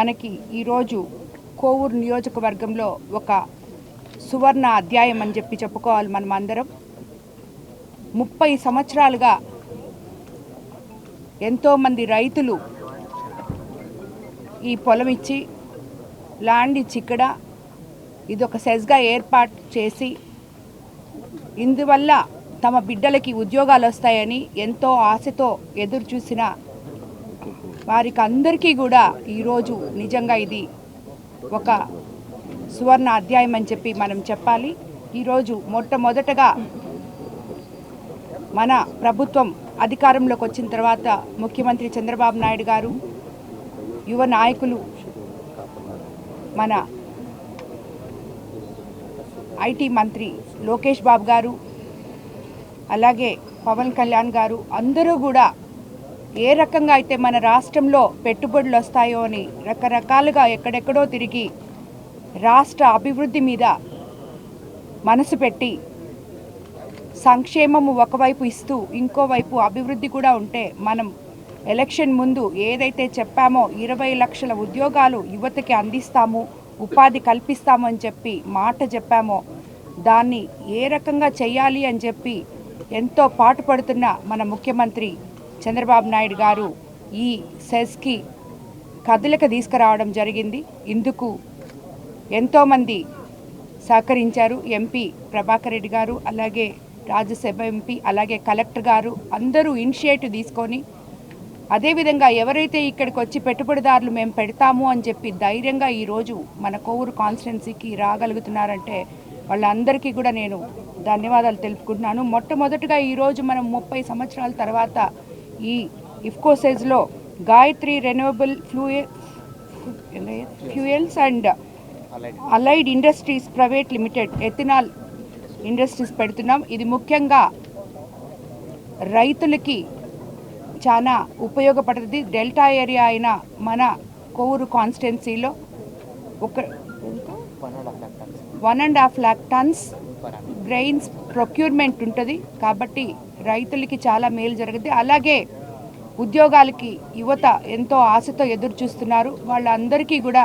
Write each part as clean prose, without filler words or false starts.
మనకి ఈరోజు కోవూరు నియోజకవర్గంలో ఒక సువర్ణ అధ్యాయం అని చెప్పుకోవాలి. మనం అందరం 30 సంవత్సరాలుగా ఎంతోమంది రైతులు ఈ పొలం ఇచ్చి ల్యాండ్ ఇచ్చి ఇక్కడ ఇదొక సెస్గా ఏర్పాటు చేసి ఇందువల్ల తమ బిడ్డలకి ఉద్యోగాలు వస్తాయని ఎంతో ఆశతో ఎదురు చూసిన వారికి అందరికీ కూడా ఈరోజు నిజంగా ఇది ఒక సువర్ణ అధ్యాయం అని చెప్పి మనం చెప్పాలి. ఈరోజు మొట్టమొదటగా మన ప్రభుత్వం అధికారంలోకి వచ్చిన తర్వాత ముఖ్యమంత్రి చంద్రబాబు నాయుడు గారు, యువ నాయకులు, మన ఐటీ మంత్రి లోకేష్ బాబు గారు, అలాగే పవన్ కళ్యాణ్ గారు అందరూ కూడా ఏ రకంగా అయితే మన రాష్ట్రంలో పెట్టుబడులు వస్తాయో అని రకరకాలుగా ఎక్కడెక్కడో తిరిగి రాష్ట్ర అభివృద్ధి మీద మనసు పెట్టి సంక్షేమము ఒకవైపు ఇస్తూ ఇంకోవైపు అభివృద్ధి కూడా ఉంటే మనం ఎలక్షన్ ముందు ఏదైతే చెప్పామో 20 లక్షల ఉద్యోగాలు యువతకి అందిస్తాము, ఉపాధి కల్పిస్తాము అని చెప్పి మాట చెప్పామో దాన్ని ఏ రకంగా చేయాలి అని చెప్పి ఎంతో పాటుపడుతున్న మన ముఖ్యమంత్రి చంద్రబాబు నాయుడు గారు ఈ సెస్కి కదలిక తీసుకురావడం జరిగింది. ఇందుకు ఎంతోమంది సహకరించారు. ఎంపీ ప్రభాకర్ రెడ్డి గారు, అలాగే రాజ్యసభ ఎంపీ, అలాగే కలెక్టర్ గారు అందరూ ఇనిషియేటివ్ తీసుకొని అదేవిధంగా ఎవరైతే ఇక్కడికి వచ్చి పెట్టుబడిదారులు మేము పెడతాము అని చెప్పి ధైర్యంగా ఈరోజు మన కోవూరు కాన్స్టిట్యున్సీకి రాగలుగుతున్నారంటే వాళ్ళందరికీ కూడా నేను ధన్యవాదాలు తెలుపుకుంటున్నాను. మొట్టమొదటిగా ఈరోజు మనం 30 సంవత్సరాల తర్వాత ఈ ఇఫ్కో సెజ్లో Gayatri renewable fuels and allied industries private limited ethanol industries పెడుతున్నాం. ఇది ముఖ్యంగా రైతులకి చాలా ఉపయోగపడుతుంది. డెల్టా ఏరియా అయిన మన కోవూరు కాన్స్టిట్యున్సీలో 1.5 lakh tons గ్రెయిన్స్ ప్రొక్యూర్మెంట్ ఉంటుంది. కాబట్టి రైతులకి చాలా మేలు జరుగుతుంది. అలాగే ఉద్యోగాలకి యువత ఎంతో ఆశతో ఎదురు చూస్తున్నారు. వాళ్ళందరికీ కూడా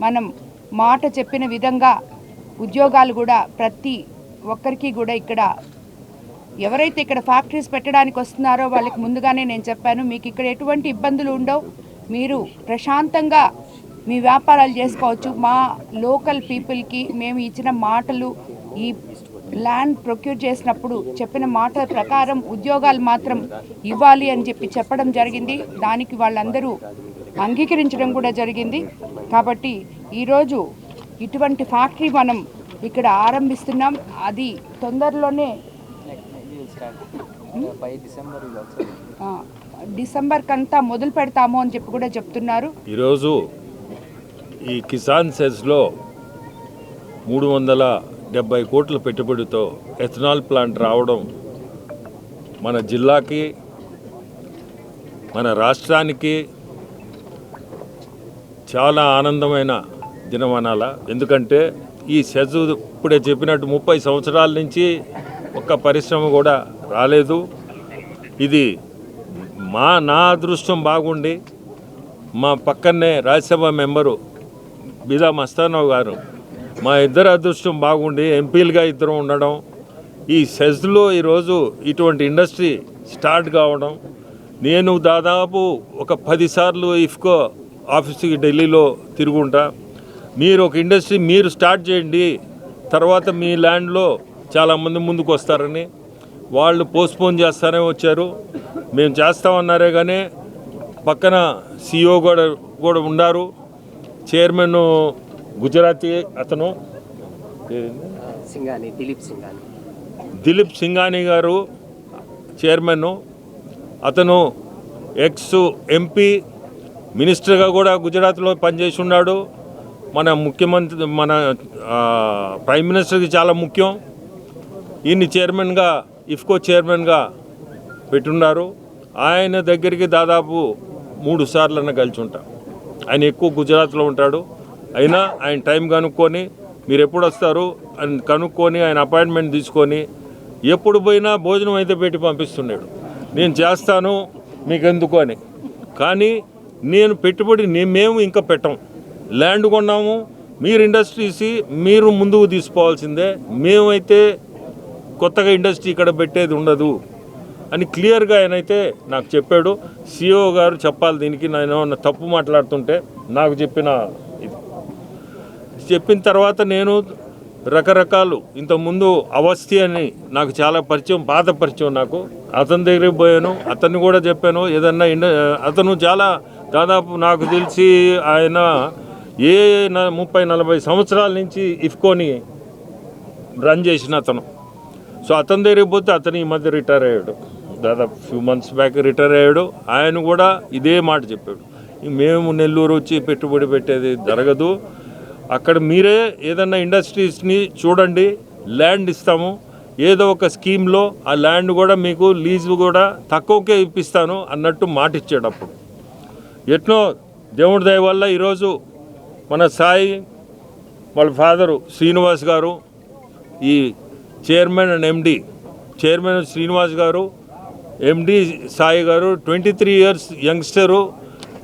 మనం మాట చెప్పిన విధంగా ఉద్యోగాలు కూడా ప్రతి ఒక్కరికి కూడా ఇక్కడ ఎవరైతే ఇక్కడ ఫ్యాక్టరీస్ పెట్టడానికి వస్తున్నారో వాళ్ళకి ముందుగానే నేను చెప్పాను, మీకు ఇక్కడ ఎటువంటి ఇబ్బందులు ఉండవు, మీరు ప్రశాంతంగా మీ వ్యాపారాలు చేసుకోవచ్చు. మా లోకల్ పీపుల్కి మేము ఇచ్చిన మాటలు, ఈ ల్యాండ్ ప్రొక్యూర్ చేసినప్పుడు చెప్పిన మాటల ప్రకారం ఉద్యోగాలు మాత్రం ఇవ్వాలి అని చెప్పడం జరిగింది. దానికి వాళ్ళందరూ అంగీకరించడం కూడా జరిగింది. కాబట్టి ఈరోజు ఇటువంటి ఫ్యాక్టరీ మనం ఇక్కడ ఆరంభిస్తున్నాం. అది తొందరలోనే డిసెంబర్ కంతా మొదలు పెడతాము అని చెప్పి కూడా చెప్తున్నారు. ఈరోజు ఈ కిసాన్ సెస్లో 370 కోట్ల పెట్టుబడితో ఎథనాల్ ప్లాంట్ రావడం మన జిల్లాకి, మన రాష్ట్రానికి చాలా ఆనందమైన దినమనాల. ఎందుకంటే ఈ సెజ్ ఇప్పుడే చెప్పినట్టు 30 సంవత్సరాల నుంచి ఒక్క పరిశ్రమ కూడా రాలేదు. ఇది నా అదృష్టం బాగుండి మా పక్కనే రాజ్యసభ మెంబరు బిదా మస్తానవ్ గారు, మా ఇద్దరు అదృష్టం బాగుండి ఎంపీలుగా ఇద్దరు ఉండడం, ఈ సెజ్లో ఈరోజు ఇటువంటి ఇండస్ట్రీ స్టార్ట్ కావడం. నేను దాదాపు ఒక 10 సార్లు ఇఫ్కో ఆఫీస్కి ఢిల్లీలో తిరుగుంటా. మీరు ఒక ఇండస్ట్రీ మీరు స్టార్ట్ చేయండి, తర్వాత మీ ల్యాండ్లో చాలామంది ముందుకు వస్తారని వాళ్ళు పోస్ట్పోన్ చేస్తానే వచ్చారు. మేము చేస్తామన్నారే కానీ పక్కన CEO కూడా ఉన్నారు. చైర్మన్ గుజరాతీ అతను దిలీప్ సింఘానీ గారు చైర్మన్. అతను ఎక్స్ ఎంపీ, మినిస్టర్గా కూడా గుజరాత్లో పనిచేసి ఉన్నాడు. మన ముఖ్యమంత్రి, మన ప్రైమ్ మినిస్టర్కి చాలా ముఖ్యం. ఈయన్ని చైర్మన్గా, ఇఫ్కో చైర్మన్గా పెట్టున్నారు. ఆయన దగ్గరికి దాదాపు 3 సార్లన్నా కలిసి ఉంటాం. ఆయన ఎక్కువ గుజరాత్లో ఉంటాడు. అయినా ఆయన టైం కనుక్కొని మీరు ఎప్పుడు వస్తారు అని కనుక్కొని ఆయన అపాయింట్మెంట్ తీసుకొని ఎప్పుడు పోయినా భోజనం అయితే పెట్టి పంపిస్తున్నాడు. నేను చేస్తాను మీకెందుకు అని. కానీ నేను పెట్టుబడి మేము ఇంకా పెట్టం, ల్యాండ్ కొన్నాము, మీరు ఇండస్ట్రీస్ మీరు ముందుకు తీసుకోవాల్సిందే, మేమైతే కొత్తగా ఇండస్ట్రీ ఇక్కడ పెట్టేది ఉండదు అని క్లియర్గా ఆయనైతే నాకు చెప్పాడు. సిఇఓ గారు చెప్పాలి దీనికి, నేను ఏమన్నా తప్పు మాట్లాడుతుంటే నాకు చెప్పిన ఇది చెప్పిన తర్వాత నేను రకరకాలు ఇంతకుముందు అవస్థి అని నాకు చాలా పరిచయం, పాత పరిచయం నాకు, అతని దగ్గరికి పోయాను, అతన్ని కూడా చెప్పాను ఏదన్నా అతను చాలా దాదాపు నాకు తెలిసి ఆయన 30-40 సంవత్సరాల నుంచి ఇఫ్కోని రన్ చేసిన అతను. సో అతని దగ్గరికి పోతే అతను ఈ మధ్య రిటైర్ అయ్యాడు, దాదాపు ఫ్యూ మంత్స్ బ్యాక్ రిటైర్ అయ్యాడు. ఆయన కూడా ఇదే మాట చెప్పాడు, మేము నెల్లూరు వచ్చి పెట్టుబడి పెట్టేది జరగదు, అక్కడ మీరే ఏదన్నా ఇండస్ట్రీస్ని చూడండి, ల్యాండ్ ఇస్తాము, ఏదో ఒక స్కీమ్లో ఆ ల్యాండ్ కూడా మీకు లీజు కూడా తక్కువకే ఇప్పిస్తాను అన్నట్టు మాట ఇచ్చాడు. అప్పుడు ఎట్నో దేవుడి దయ వల్ల ఈరోజు మన సాయి వాళ్ళ ఫాదరు శ్రీనివాస్ గారు, ఈ chairman and MD, chairman Srinivas గారు, ఎండి సాయి గారు 23 ఇయర్స్ యంగ్స్టరు,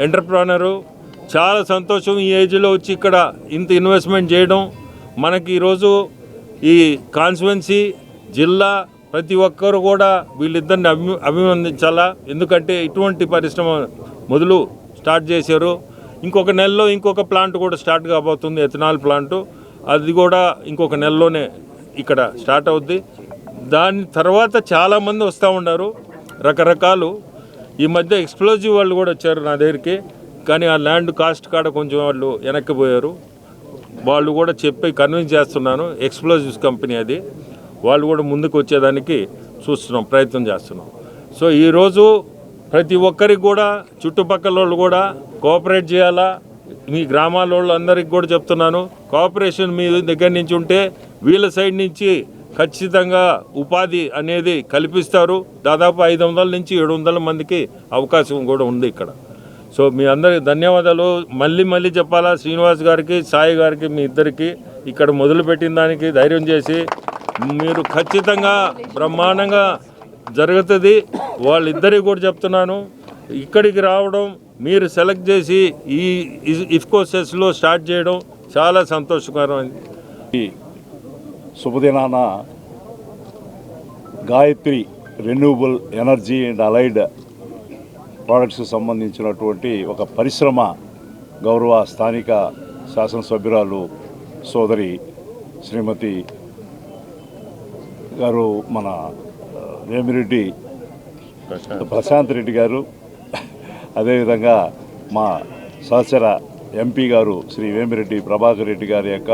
ఎంటర్ప్రెనరు. చాలా సంతోషం ఈ ఏజ్లో వచ్చి ఇక్కడ ఇంత ఇన్వెస్ట్మెంట్ చేయడం. మనకి ఈరోజు ఈ కాన్స్టిట్యుయెన్సీ జిల్లా ప్రతి ఒక్కరు కూడా వీళ్ళిద్దరిని అభినందించాలా, ఎందుకంటే ఇటువంటి పరిశ్రమ మొదలు స్టార్ట్ చేశారు. ఇంకొక నెలలో ఇంకొక ప్లాంట్ కూడా స్టార్ట్ కాబోతుంది, ఎథనాల్ ప్లాంటు, అది కూడా ఇంకొక నెలలోనే ఇక్కడ స్టార్ట్ అవుద్ది. దాని తర్వాత చాలామంది వస్తూ ఉన్నారు రకరకాలు. ఈ మధ్య ఎక్స్ప్లోజివ్ వాళ్ళు కూడా వచ్చారు నా దగ్గరికి, కానీ ఆ ల్యాండ్ కాస్ట్ కాడ కొంచెం వాళ్ళు వెనక్కిపోయారు. వాళ్ళు కూడా చెప్పి కన్విన్స్ చేస్తున్నాను, ఎక్స్ప్లోజివ్స్ కంపెనీ అది, వాళ్ళు కూడా ముందుకు వచ్చేదానికి చూస్తున్నాం, ప్రయత్నం చేస్తున్నాం. సో ఈరోజు ప్రతి ఒక్కరికి కూడా చుట్టుపక్కల వాళ్ళు కూడా కోఆపరేట్ చేయాలా. మీ గ్రామాల వాళ్ళు అందరికి కూడా చెప్తున్నాను, కోఆపరేషన్ మీ దగ్గర నుంచి ఉంటే వీళ్ళ సైడ్ నుంచి ఖచ్చితంగా ఉపాధి అనేది కల్పిస్తారు. దాదాపు 500 నుంచి 700 మందికి అవకాశం కూడా ఉంది ఇక్కడ. సో మీ అందరికి ధన్యవాదాలు మళ్ళీ చెప్పాలా, శ్రీనివాస్ గారికి, సాయి గారికి, మీ ఇద్దరికి ఇక్కడ మొదలుపెట్టిన దానికి ధైర్యం చేసి మీరు ఖచ్చితంగా బ్రహ్మాండంగా జరుగుతుంది. వాళ్ళిద్దరికి కూడా చెప్తున్నాను, ఇక్కడికి రావడం, మీరు సెలెక్ట్ చేసి ఈ ఇఫ్కో సెస్లో స్టార్ట్ చేయడం చాలా సంతోషకరమైంది. ఈ శుభదినాన Gayatri renewable energy and allied ప్రోడక్ట్స్కి సంబంధించినటువంటి ఒక పరిశ్రమ గౌరవ స్థానిక శాసనసభ్యురాలు సోదరి శ్రీమతి గారు, మన వేమిరెడ్డి ప్రశాంత్ రెడ్డి గారు, అదేవిధంగా మా సహచర ఎంపీ గారు శ్రీ వేమిరెడ్డి ప్రభాకర్ రెడ్డి గారి యొక్క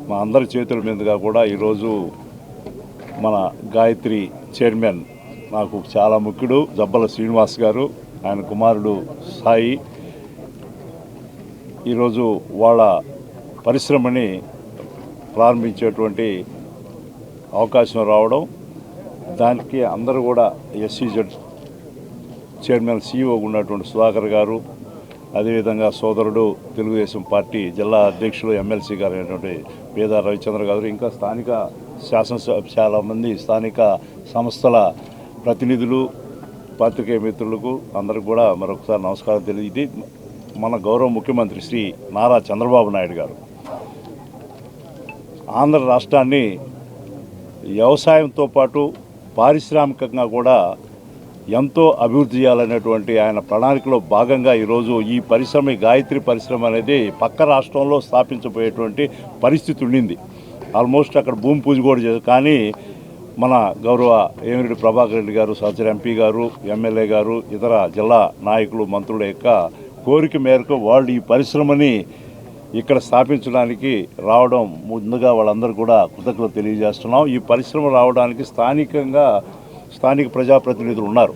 మా అందరి చేతుల మీదుగా కూడా ఈరోజు మన గాయత్రి చైర్మన్ నాకు చాలా ముఖ్యుడు జబ్బల శ్రీనివాస్ గారు, ఆయన కుమారుడు సాయి, ఈరోజు వాళ్ళ పరిశ్రమని ప్రారంభించేటువంటి అవకాశం రావడం, దానికి అందరూ కూడా ఎస్సీజెడ్ చైర్మన్ సిఇఓ ఉన్నటువంటి సుధాకర్ గారు, అదేవిధంగా సోదరుడు తెలుగుదేశం పార్టీ జిల్లా అధ్యక్షులు ఎమ్మెల్సీ గారు అయినటువంటి పేద రవిచంద్ర గారు, ఇంకా స్థానిక శాసనసభ చాలామంది స్థానిక సంస్థల ప్రతినిధులు, పాత్రికేయ మిత్రులకు అందరికి కూడా మరొకసారి నమస్కారం తెలియదు. ఇది మన గౌరవ ముఖ్యమంత్రి శ్రీ నారా చంద్రబాబు నాయుడు గారు ఆంధ్ర రాష్ట్రాన్ని వ్యవసాయంతో పాటు పారిశ్రామికంగా కూడా ఎంతో అభివృద్ధి చేయాలనేటువంటి ఆయన ప్రణాళికలో భాగంగా ఈరోజు ఈ పరిశ్రమ, గాయత్రి పరిశ్రమ అనేది పక్క రాష్ట్రంలో స్థాపించబోయేటువంటి పరిస్థితి ఉండింది. ఆల్మోస్ట్ అక్కడ భూమి పూజ కూడా చేశారు. కానీ మన గౌరవ వేమిరెడ్డి ప్రభాకర్ రెడ్డి గారు, సహచర ఎంపీ గారు, ఎమ్మెల్యే గారు, ఇతర జిల్లా నాయకులు, మంత్రుల యొక్క కోరిక మేరకు వాళ్ళు ఈ పరిశ్రమని ఇక్కడ స్థాపించడానికి రావడం ముందుగా వాళ్ళందరూ కూడా కృతజ్ఞతలు తెలియజేస్తున్నాం. ఈ పరిశ్రమ రావడానికి స్థానిక ప్రజాప్రతినిధులు ఉన్నారు.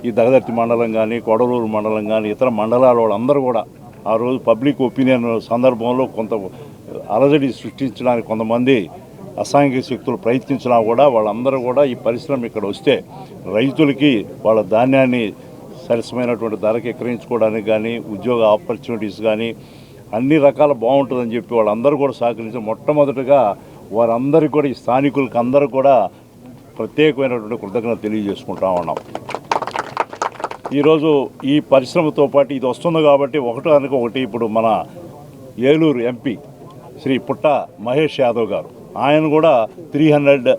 ఈ దగదర్తి మండలం కానీ, కొడలూరు మండలం కానీ, ఇతర మండలాల వాళ్ళందరూ కూడా ఆ రోజు పబ్లిక్ ఒపీనియన్ సందర్భంలో కొంత అలజడి సృష్టించడానికి కొంతమంది అసాంఘిక శక్తులు ప్రయత్నించినా కూడా వాళ్ళందరూ కూడా ఈ పరిశ్రమ ఇక్కడ వస్తే రైతులకి వాళ్ళ ధాన్యాన్ని సరసమైనటువంటి ధరకి విక్రయించుకోవడానికి కానీ, ఉద్యోగ ఆపర్చునిటీస్ కానీ అన్ని రకాల బాగుంటుందని చెప్పి వాళ్ళందరూ కూడా సహకరించి మొట్టమొదటిగా వారందరికీ కూడా ఈ స్థానికులకి అందరూ కూడా ప్రత్యేకమైనటువంటి కృతజ్ఞత తెలియజేసుకుంటా ఉన్నాం. ఈరోజు ఈ పరిశ్రమతో పాటు ఇది వస్తుంది కాబట్టి ఒకటి ఇప్పుడు మన ఏలూరు ఎంపీ శ్రీ పుట్ట మహేష్ యాదవ్ గారు ఆయన కూడా 300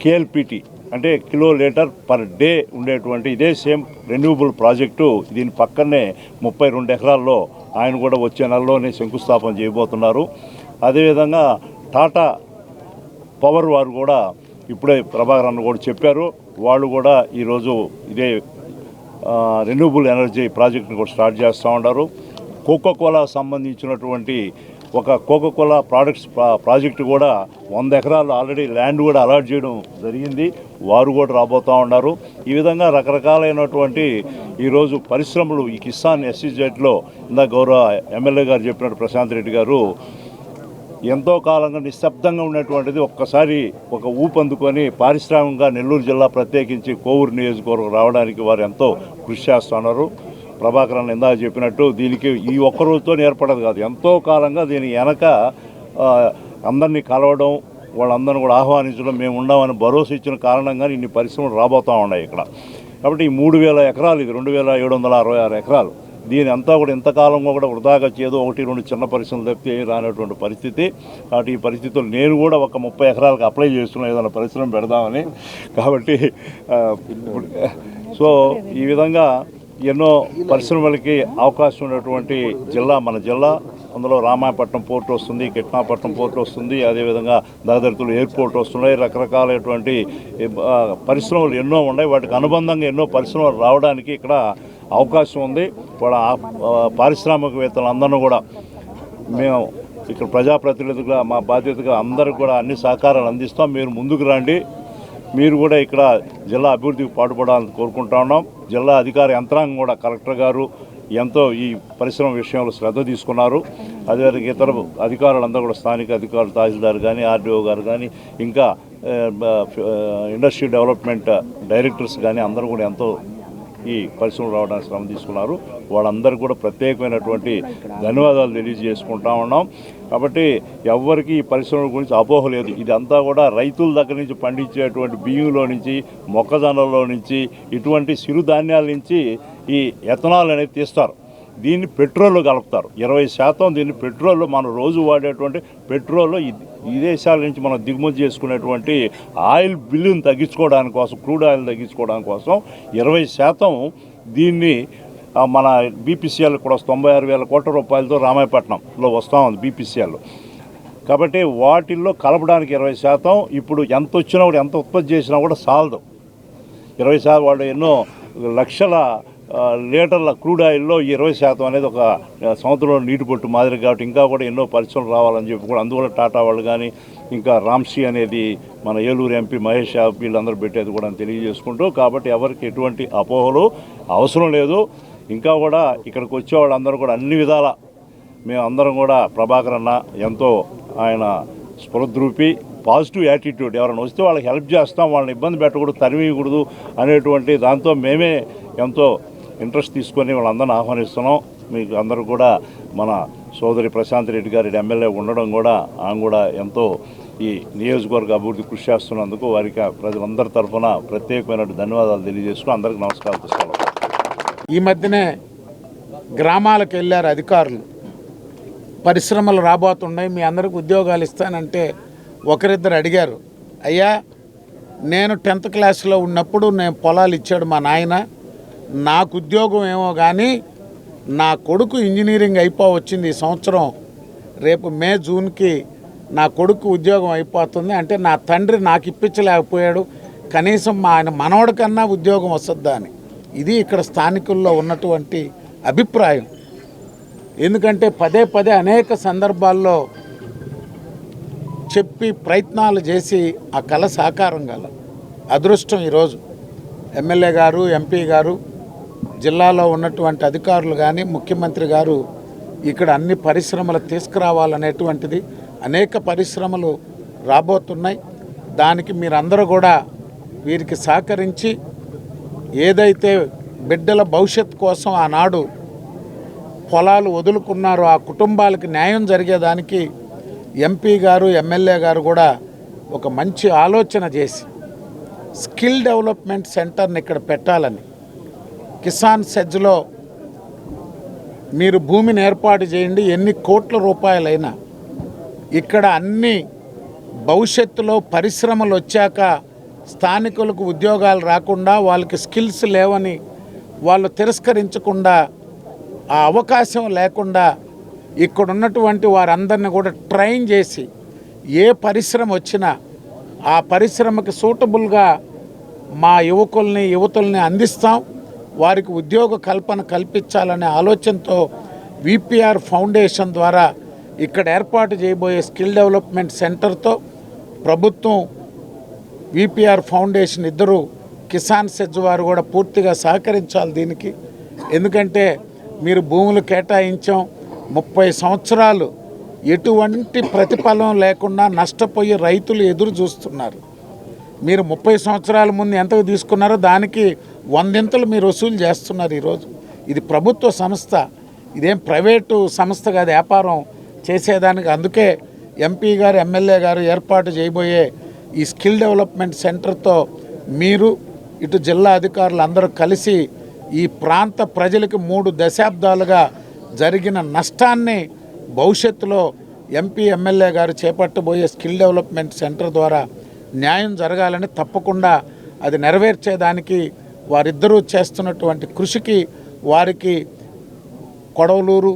కేఎల్పిటి అంటే కిలో లీటర్ పర్ డే ఉండేటువంటి ఇదే సేమ్ రెన్యూబుల్ ప్రాజెక్టు దీని పక్కనే 32 ఎకరాల్లో ఆయన కూడా వచ్చే నెలలోనే శంకుస్థాపన చేయబోతున్నారు. అదేవిధంగా టాటా పవర్ వారు కూడా ఇప్పుడే ప్రభాకర్ అన్న కూడా చెప్పారు, వాళ్ళు కూడా ఈరోజు ఇదే రెన్యూబుల్ ఎనర్జీ ప్రాజెక్ట్ని కూడా స్టార్ట్ చేస్తూ ఉన్నారు. కోకోకోలా సంబంధించినటువంటి ఒక కోకోకోలా ప్రాడక్ట్స్ ప్రాజెక్టు కూడా 100 ఎకరాలు ఆల్రెడీ ల్యాండ్ కూడా అలాట్ చేయడం జరిగింది, వారు కూడా రాబోతూ ఉన్నారు. ఈ విధంగా రకరకాలైనటువంటి ఈరోజు పరిశ్రమలు ఈ కిసాన్ SEZలో ఇందాక గౌరవ ఎమ్మెల్యే గారు చెప్పినట్టు ప్రశాంత్ రెడ్డి గారు ఎంతో కాలంగా నిశ్శబ్దంగా ఉన్నటువంటిది ఒక్కసారి ఒక ఊపందుకొని పారిశ్రామికంగా నెల్లూరు జిల్లా ప్రత్యేకించి కోవూరు నియోజకవర్గం రావడానికి వారు ఎంతో కృషి చేస్తున్నారు. ప్రభాకర్ అన్న ఇందాక చెప్పినట్టు దీనికి ఈ ఒక్క రోజుతో ఏర్పడదు కాదు, ఎంతో కాలంగా దీని వెనక అందరినీ కలవడం, వాళ్ళందరినీ కూడా ఆహ్వానించడం, మేము ఉన్నామని భరోసా ఇచ్చిన కారణంగా ఇన్ని పరిశ్రమలు రాబోతూ ఉన్నాయి ఇక్కడ. కాబట్టి ఈ 3000 ఎకరాలు, ఇది 2766 ఎకరాలు, దీని అంతా కూడా ఇంతకాలంగా కూడా వృధాగా చేదో 1-2 చిన్న పరిశ్రమలు తప్పితే రానటువంటి పరిస్థితి. కాబట్టి ఈ పరిస్థితుల్లో నేను కూడా ఒక 30 ఎకరాలకు అప్లై చేస్తున్నాను ఏదైనా పరిశ్రమ పెడదామని. కాబట్టి సో ఈ విధంగా ఎన్నో పరిశ్రమలకి అవకాశం ఉన్నటువంటి జిల్లా మన జిల్లా. అందులో రామాయపట్నం పోర్ట్ వస్తుంది, కిట్నాపట్నం పోర్ట్ వస్తుంది, అదేవిధంగా దాదర్తులు ఎయిర్పోర్ట్ వస్తున్నాయి, రకరకాలైనటువంటి పరిశ్రమలు ఎన్నో ఉన్నాయి. వాటికి అనుబంధంగా ఎన్నో పరిశ్రమలు రావడానికి ఇక్కడ అవకాశం ఉంది. వాళ్ళ పారిశ్రామికవేత్తలందరినీ కూడా మేము ఇక్కడ ప్రజాప్రతినిధులుగా మా బాధ్యతగా అందరికి కూడా అన్ని సహకారాలు అందిస్తాం. మీరు ముందుకు రండి, మీరు కూడా ఇక్కడ జిల్లా అభివృద్ధికి పాటుపడాలని కోరుకుంటా ఉన్నాం. జిల్లా అధికార యంత్రాంగం కూడా కలెక్టర్ గారు ఎంతో ఈ పరిశ్రమ విషయంలో శ్రద్ధ తీసుకున్నారు. అదేవిధంగా ఇతర అధికారులందరూ కూడా స్థానిక అధికారులు, తహసీల్దార్ కానీ, ఆర్డీఓ గారు కానీ, ఇంకా ఇండస్ట్రీ డెవలప్మెంట్ డైరెక్టర్స్ కానీ అందరూ కూడా ఎంతో ఈ పరిశ్రమలు రావడానికి శ్రమ తీసుకున్నారు. వాళ్ళందరూ కూడా ప్రత్యేకమైనటువంటి ధన్యవాదాలు తెలియజేసుకుంటా ఉన్నాం. కాబట్టి ఎవరికి ఈ పరిశ్రమల గురించి అపోహ లేదు. ఇదంతా కూడా రైతుల దగ్గర నుంచి పండించేటువంటి బియ్యంలో నుంచి, మొక్కజొన్నలో నుంచి, ఇటువంటి చిరుధాన్యాల నుంచి ఈ ఎథనాల్ అనేది తీస్తారు. దీన్ని పెట్రోల్లో కలుపుతారు. 20% దీన్ని పెట్రోల్లో, మనం రోజు వాడేటువంటి పెట్రోల్లో ఈ దేశాల నుంచి మనం దిగుమతి చేసుకునేటువంటి ఆయిల్ బిల్లును తగ్గించుకోవడానికి కోసం, క్రూడ్ ఆయిల్ తగ్గించుకోవడానికి కోసం 20% దీన్ని మన BPCL కూడా 96,000 కోట్ల రూపాయలతో రామాయపట్నంలో వస్తూ ఉంది BPCL. కాబట్టి వాటిల్లో కలపడానికి 20%. ఇప్పుడు ఎంత వచ్చినా కూడా, ఎంత ఉత్పత్తి చేసినా కూడా సాలదు. 20% వాళ్ళు ఎన్నో లక్షల లీటర్ల క్రూడ్ ఆయిల్లో 20% అనేది ఒక సంవత్సరంలో నీటి పొట్టు మాదిరి. కాబట్టి ఇంకా కూడా ఎన్నో పరిశ్రమలు రావాలని చెప్పి కూడా అందువల్ల టాటా వాళ్ళు కానీ, ఇంకా రామ్సీ అనేది మన ఏలూరు ఎంపీ మహేష్ యాదవ్ వీళ్ళందరూ పెట్టేది కూడా తెలియజేసుకుంటూ, కాబట్టి ఎవరికి ఎటువంటి అపోహలు అవసరం లేదు. ఇంకా కూడా ఇక్కడికి వచ్చే వాళ్ళందరూ కూడా అన్ని విధాల మేమందరం కూడా ప్రభాకర్ అన్న ఎంతో ఆయన స్ఫురద్రూపి, పాజిటివ్ యాటిట్యూడ్, ఎవరైనా వస్తే వాళ్ళకి హెల్ప్ చేస్తాం, వాళ్ళని ఇబ్బంది పెట్టకూడదు, తరిమీయకూడదు అనేటువంటి దాంతో మేమే ఎంతో ఇంట్రెస్ట్ తీసుకొని వాళ్ళందరినీ ఆహ్వానిస్తున్నాం. మీకు అందరూ కూడా మన సోదరి ప్రశాంత్ రెడ్డి గారి ఎమ్మెల్యే ఉండడం కూడా, ఆమె కూడా ఎంతో ఈ నియోజకవర్గ అభివృద్ధి కృషి చేస్తున్నందుకు వారికి ప్రజలందరి తరఫున ప్రత్యేకమైన ధన్యవాదాలు తెలియజేసుకుని అందరికీ నమస్కారం. ఈ మధ్యనే గ్రామాలకు వెళ్ళారు అధికారులు, పరిశ్రమలు రాబోతున్నాయి, మీ అందరికి ఉద్యోగాలు ఇస్తానంటే ఒకరిద్దరు అడిగారు, అయ్యా నేను 10th క్లాస్లో ఉన్నప్పుడు నేను పొలాలు ఇచ్చాడు మా నాయన, నాకు ఉద్యోగం ఏమో కానీ నా కొడుకు ఇంజనీరింగ్ వచ్చింది ఈ సంవత్సరం, రేపు మే జూన్కి నా కొడుకు ఉద్యోగం అయిపోతుంది అంటే నా తండ్రి నాకు ఇప్పించలేకపోయాడు, కనీసం మా ఆయన మనవడి కన్నా ఉద్యోగం వస్తుందా అని. ఇది ఇక్కడ స్థానికుల్లో ఉన్నటువంటి అభిప్రాయం. ఎందుకంటే పదే పదే అనేక సందర్భాల్లో చెప్పి ప్రయత్నాలు చేసి ఆ కళ సాకారం కాల. అదృష్టం ఈరోజు ఎమ్మెల్యే గారు, ఎంపీ గారు, జిల్లాలో ఉన్నటువంటి అధికారులు కానీ, ముఖ్యమంత్రి గారు ఇక్కడ అన్ని పరిశ్రమలు తీసుకురావాలనేటువంటిది, అనేక పరిశ్రమలు రాబోతున్నాయి. దానికి మీరందరూ కూడా వీరికి సహకరించి ఏదైతే బిడ్డల భవిష్యత్ కోసం ఆనాడు పొలాలు వదులుకున్నారో ఆ కుటుంబాలకు న్యాయం జరిగేదానికి ఎంపీ గారు, ఎమ్మెల్యే గారు కూడా ఒక మంచి ఆలోచన చేసి స్కిల్ డెవలప్మెంట్ సెంటర్ని ఇక్కడ పెట్టాలని కిసాన్ సెజ్లో మీరు భూమిని ఏర్పాటు చేయండి, ఎన్ని కోట్ల రూపాయలైనా ఇక్కడ అన్ని భవిష్యత్తులో పరిశ్రమలు వచ్చాక స్థానికులకు ఉద్యోగాలు రాకుండా వాళ్ళకి స్కిల్స్ లేవని వాళ్ళు తిరస్కరించకుండా ఆ అవకాశం లేకుండా ఇక్కడ ఉన్నటువంటి వారందరిని కూడా ట్రైన్ చేసి ఏ పరిశ్రమ వచ్చినా ఆ పరిశ్రమకి సూటబుల్గా మా యువతుల్ని అందిస్తాం, వారికి ఉద్యోగ కల్పన కల్పించాలనే ఆలోచనతో విపిఆర్ ఫౌండేషన్ ద్వారా ఇక్కడ ఏర్పాటు చేయబోయే స్కిల్ డెవలప్మెంట్ సెంటర్తో ప్రభుత్వం విపిఆర్ ఫౌండేషన్ ఇద్దరు కిసాన్ సెజ్ వారు కూడా పూర్తిగా సహకరించాలి దీనికి. ఎందుకంటే మీరు భూములు కేటాయించాం, 30 సంవత్సరాలు ఎటువంటి ప్రతిఫలం లేకుండా నష్టపోయి రైతులు ఎదురు చూస్తున్నారు. మీరు 30 సంవత్సరాల ముందు ఎంతకు తీసుకున్నారో దానికి 100 మీరు వసూలు చేస్తున్నారు ఈరోజు. ఇది ప్రభుత్వ సంస్థ, ఇదేం ప్రైవేటు సంస్థ కాదు వ్యాపారం చేసేదానికి. అందుకే ఎంపీ గారు ఎమ్మెల్యే గారు ఏర్పాటు చేయబోయే ఈ స్కిల్ డెవలప్మెంట్ సెంటర్తో మీరు ఇటు జిల్లా అధికారులు అందరూ కలిసి ఈ ప్రాంత ప్రజలకు 3 దశాబ్దాలుగా జరిగిన నష్టాన్ని భవిష్యత్తులో ఎంపీ ఎమ్మెల్యే గారు చేపట్టబోయే స్కిల్ డెవలప్మెంట్ సెంటర్ ద్వారా న్యాయం జరగాలని, తప్పకుండా అది నెరవేర్చేదానికి వారిద్దరూ చేస్తున్నటువంటి కృషికి వారికి కొడవలూరు,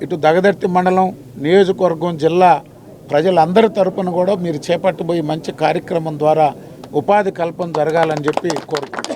ఇటు దగదర్తి మండలం, నియోజకవర్గం, జిల్లా ప్రజలందరి తరపున కూడా మీరు చేపట్టబోయే మంచి కార్యక్రమం ద్వారా ఉపాధి కల్పన జరగాలని చెప్పి కోరుకుంటున్నాను.